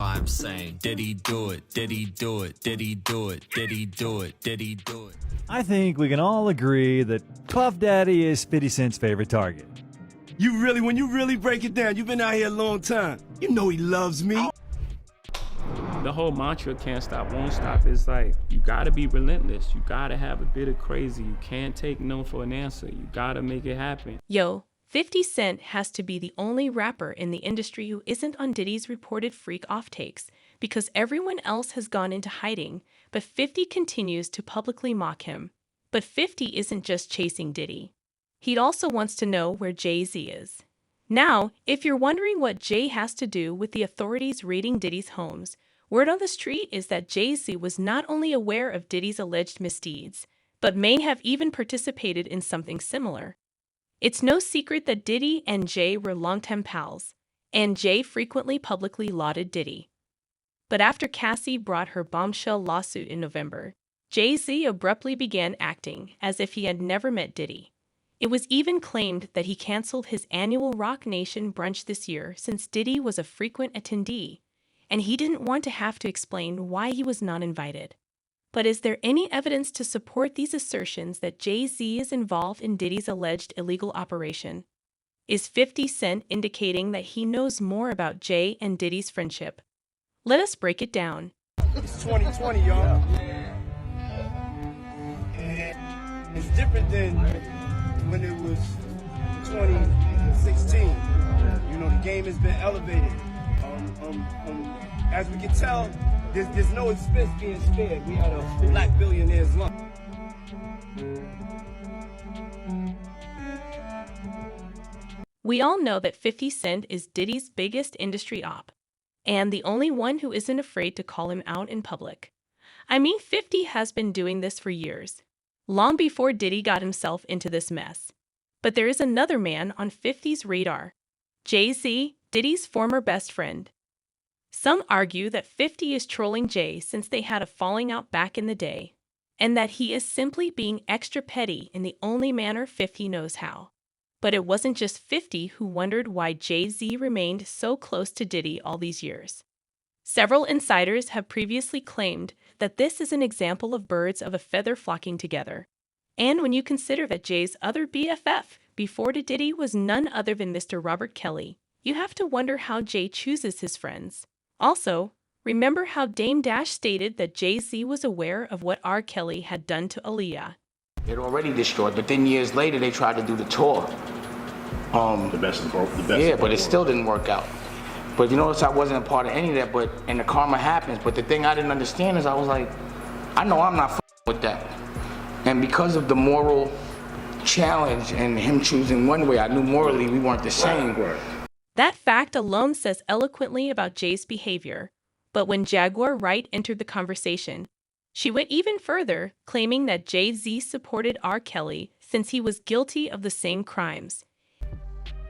I'm saying, did he do it? Did he do it? Did he do it? Did he do it? Did he do it? I think we can all agree that Puff Daddy is 50 Cent's favorite target. When you really break it down, you've been out here a long time. You know he loves me. The whole mantra, can't stop, won't stop, is like, you gotta be relentless. You gotta have a bit of crazy. You can't take no for an answer. You gotta make it happen. Yo, 50 Cent has to be the only rapper in the industry who isn't on Diddy's reported freak offtakes, because everyone else has gone into hiding, but 50 continues to publicly mock him. But 50 isn't just chasing Diddy. He also wants to know where Jay-Z is. Now, if you're wondering what Jay has to do with the authorities raiding Diddy's homes, word on the street is that Jay-Z was not only aware of Diddy's alleged misdeeds, but may have even participated in something similar. It's no secret that Diddy and Jay were longtime pals, and Jay frequently publicly lauded Diddy. But after Cassie brought her bombshell lawsuit in November, Jay-Z abruptly began acting as if he had never met Diddy. It was even claimed that he canceled his annual Rock Nation brunch this year since Diddy was a frequent attendee, and he didn't want to have to explain why he was not invited. But is there any evidence to support these assertions that Jay-Z is involved in Diddy's alleged illegal operation? Is 50 Cent indicating that he knows more about Jay and Diddy's friendship? Let us break it down. It's 2020, y'all. It's different than when it was 2016. You know, the game has been elevated. As we can tell, there's no expense being spared. We had a black billionaire's lunch. We all know that 50 Cent is Diddy's biggest industry op, and the only one who isn't afraid to call him out in public. I mean, 50 has been doing this for years, long before Diddy got himself into this mess. But there is another man on 50's radar, Jay-Z, Diddy's former best friend. Some argue that 50 is trolling Jay since they had a falling out back in the day, and that he is simply being extra petty in the only manner 50 knows how. But it wasn't just 50 who wondered why Jay-Z remained so close to Diddy all these years. Several insiders have previously claimed that this is an example of birds of a feather flocking together. And when you consider that Jay's other BFF before Diddy was none other than Mr. Robert Kelly, you have to wonder how Jay chooses his friends. Also, remember how Dame Dash stated that Jay-Z was aware of what R. Kelly had done to Aaliyah. It already destroyed, but then years later they tried to do the tour. The best. Yeah, but it still didn't work out. But you notice I wasn't a part of any of that, and the karma happens. But the thing I didn't understand is I was like, I know I'm not with that. And because of the moral challenge and him choosing one way, I knew morally we weren't the same. That fact alone says eloquently about Jay's behavior. But when Jaguar Wright entered the conversation, she went even further, claiming that Jay-Z supported R. Kelly since he was guilty of the same crimes.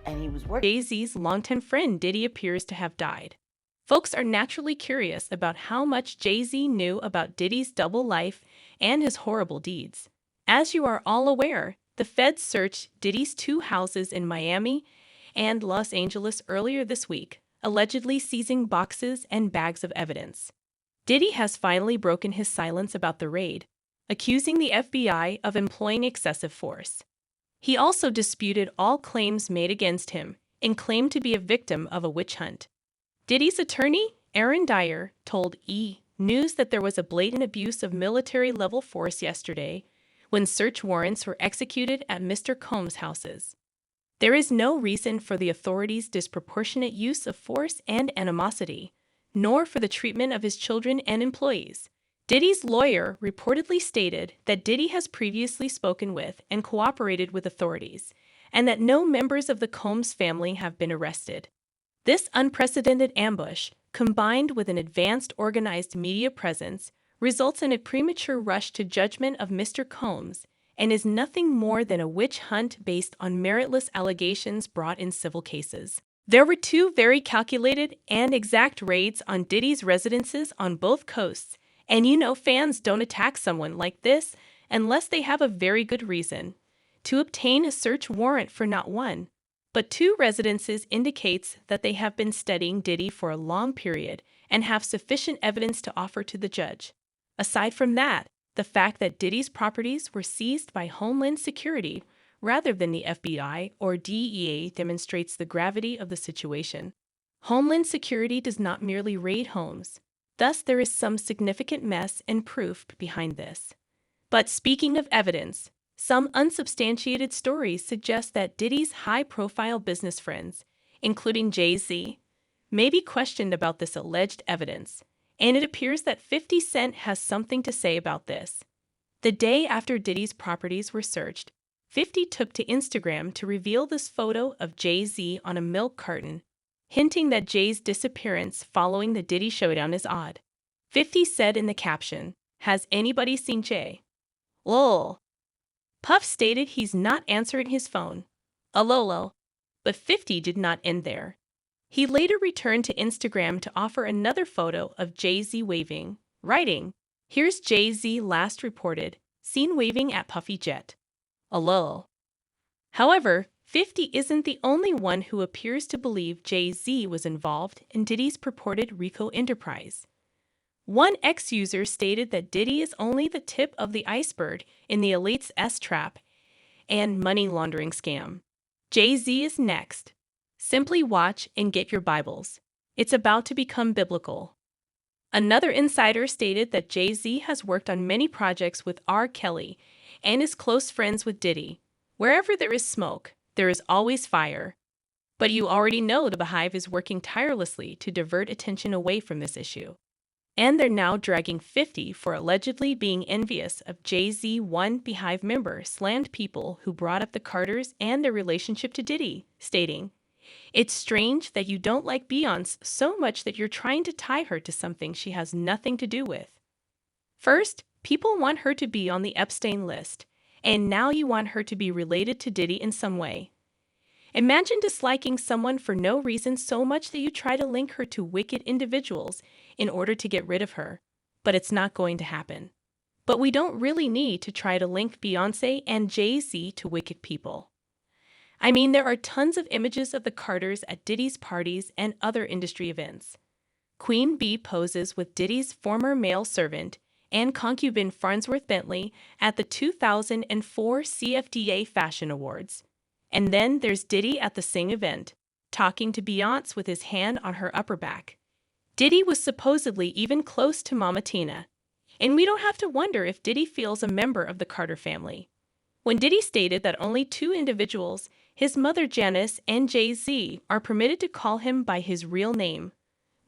And he was Jay-Z's longtime friend Diddy appears to have died. Folks are naturally curious about how much Jay-Z knew about Diddy's double life and his horrible deeds. As you are all aware, the feds searched Diddy's 2 houses in Miami and Los Angeles earlier this week, allegedly seizing boxes and bags of evidence. Diddy has finally broken his silence about the raid, accusing the FBI of employing excessive force. He also disputed all claims made against him and claimed to be a victim of a witch hunt. Diddy's attorney, Aaron Dyer, told E! News that there was a blatant abuse of military-level force yesterday when search warrants were executed at Mr. Combs' houses. There is no reason for the authorities' disproportionate use of force and animosity, nor for the treatment of his children and employees. Diddy's lawyer reportedly stated that Diddy has previously spoken with and cooperated with authorities, and that no members of the Combs family have been arrested. This unprecedented ambush, combined with an advanced organized media presence, results in a premature rush to judgment of Mr. Combs and is nothing more than a witch hunt based on meritless allegations brought in civil cases. There were 2 very calculated and exact raids on Diddy's residences on both coasts, and you know fans don't attack someone like this unless they have a very good reason. To obtain a search warrant for not 1, but 2 residences indicates that they have been studying Diddy for a long period and have sufficient evidence to offer to the judge. Aside from that, the fact that Diddy's properties were seized by Homeland Security rather than the FBI or DEA demonstrates the gravity of the situation. Homeland Security does not merely raid homes. Thus, there is some significant mess and proof behind this. But speaking of evidence, some unsubstantiated stories suggest that Diddy's high-profile business friends, including Jay-Z, may be questioned about this alleged evidence, and it appears that 50 Cent has something to say about this. The day after Diddy's properties were searched, 50 took to Instagram to reveal this photo of Jay-Z on a milk carton, hinting that Jay's disappearance following the Diddy showdown is odd. 50 said in the caption, "Has anybody seen Jay? Lol." Puff stated he's not answering his phone. Lol. But 50 did not end there. He later returned to Instagram to offer another photo of Jay-Z waving, writing, "Here's Jay-Z last reported, seen waving at Puffy Jet. Lol." However, 50 isn't the only one who appears to believe Jay-Z was involved in Diddy's purported RICO enterprise. One ex-user stated that Diddy is only the tip of the iceberg in the elite's S-trap and money laundering scam. Jay-Z is next. Simply watch and get your Bibles. It's about to become biblical. Another insider stated that Jay-Z has worked on many projects with R. Kelly and is close friends with Diddy. Wherever there is smoke, there is always fire. But you already know the Beehive is working tirelessly to divert attention away from this issue. And they're now dragging 50 for allegedly being envious of Jay-Z. One Beehive member slammed people who brought up the Carters and their relationship to Diddy, stating, "It's strange that you don't like Beyonce so much that you're trying to tie her to something she has nothing to do with. First, people want her to be on the Epstein list, and now you want her to be related to Diddy in some way. Imagine disliking someone for no reason so much that you try to link her to wicked individuals in order to get rid of her. But it's not going to happen. But we don't really need to try to link Beyoncé and Jay-Z to wicked people. I mean, there are tons of images of the Carters at Diddy's parties and other industry events. Queen Bee poses with Diddy's former male servant and concubine Farnsworth Bentley at the 2004 CFDA Fashion Awards. And then there's Diddy at the Sing event, talking to Beyonce with his hand on her upper back. Diddy was supposedly even close to Mama Tina. And we don't have to wonder if Diddy feels a member of the Carter family. When Diddy stated that only two individuals, his mother Janice and Jay-Z, are permitted to call him by his real name,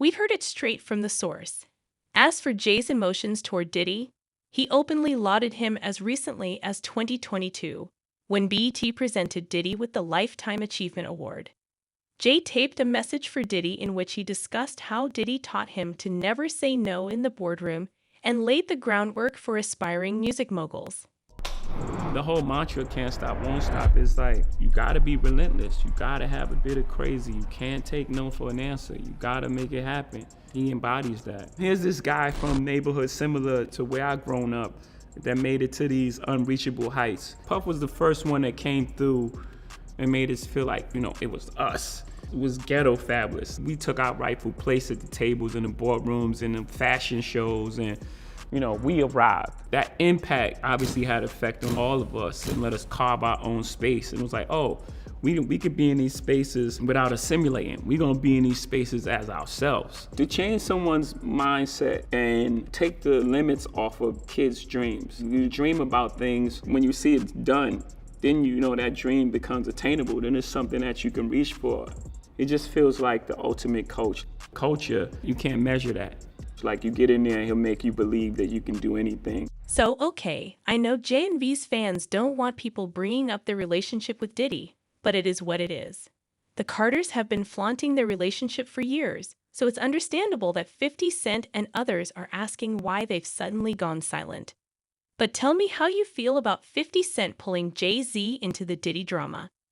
we heard it straight from the source. As for Jay's emotions toward Diddy, he openly lauded him as recently as 2022, when BET presented Diddy with the Lifetime Achievement Award. Jay taped a message for Diddy in which he discussed how Diddy taught him to never say no in the boardroom and laid the groundwork for aspiring music moguls. The whole mantra, can't stop, won't stop, is like, you gotta be relentless. You gotta have a bit of crazy. You can't take no for an answer. You gotta make it happen. He embodies that. Here's this guy from neighborhood similar to where I grown up that made it to these unreachable heights. Puff was the first one that came through and made us feel like, it was us. It was ghetto fabulous. We took our rightful place at the tables in the boardrooms and the fashion shows, and we arrived. That impact obviously had effect on all of us and let us carve our own space. And it was like, oh, we could be in these spaces without assimilating. We're gonna be in these spaces as ourselves. To change someone's mindset and take the limits off of kids' dreams. You dream about things, when you see it done, then that dream becomes attainable. Then it's something that you can reach for. It just feels like the ultimate coach. Culture, you can't measure that. It's like you get in there and he'll make you believe that you can do anything. So, okay, I know J&V's fans don't want people bringing up their relationship with Diddy, but it is what it is. The Carters have been flaunting their relationship for years, so it's understandable that 50 Cent and others are asking why they've suddenly gone silent. But tell me how you feel about 50 Cent pulling Jay-Z into the Diddy drama.